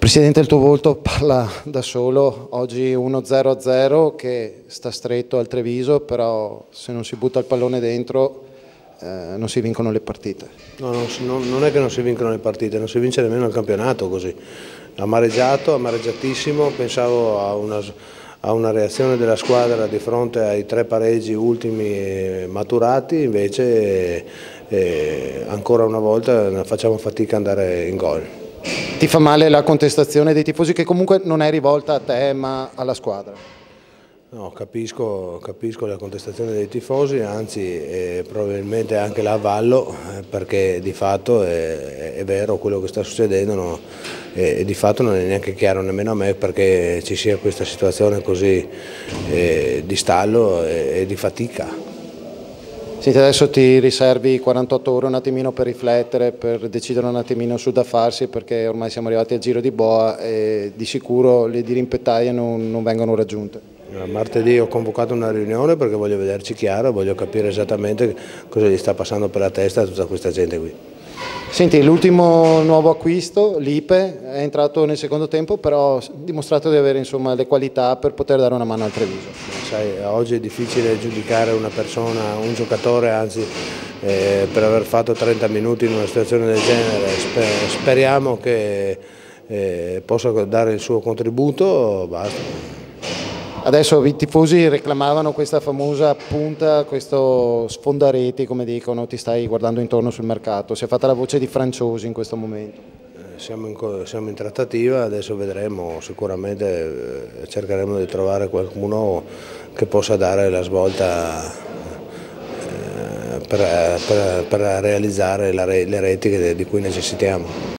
Presidente, il tuo volto parla da solo, oggi 1-0-0 che sta stretto al Treviso, però se non si butta il pallone dentro non si vincono le partite. No, non è che non si vincono le partite, non si vince nemmeno il campionato così. Amareggiatissimo, pensavo a una reazione della squadra di fronte ai 3 pareggi ultimi maturati, invece ancora una volta facciamo fatica ad andare in gol. Ti fa male la contestazione dei tifosi che comunque non è rivolta a te ma alla squadra? No, capisco la contestazione dei tifosi, anzi probabilmente anche la avvallo perché di fatto è vero quello che sta succedendo, no? E di fatto non è neanche chiaro nemmeno a me perché ci sia questa situazione così di stallo e di fatica. Senti, adesso ti riservi 48 ore un attimino per riflettere, per decidere un attimino su da farsi, perché ormai siamo arrivati al giro di boa e di sicuro le dirimpettaie non vengono raggiunte. Martedì ho convocato una riunione perché voglio vederci chiaro, voglio capire esattamente cosa gli sta passando per la testa a tutta questa gente qui. Senti, l'ultimo nuovo acquisto, Lipe, è entrato nel secondo tempo, però ha dimostrato di avere insomma, le qualità per poter dare una mano al Treviso. Sai, oggi è difficile giudicare una persona, un giocatore, anzi per aver fatto 30 minuti in una situazione del genere. Speriamo che possa dare il suo contributo, basta. Adesso i tifosi reclamavano questa famosa punta, questo sfondareti, come dicono, ti stai guardando intorno sul mercato, si è fatta la voce di Franciosi in questo momento. Siamo in trattativa, adesso vedremo, sicuramente cercheremo di trovare qualcuno che possa dare la svolta per realizzare le reti di cui necessitiamo.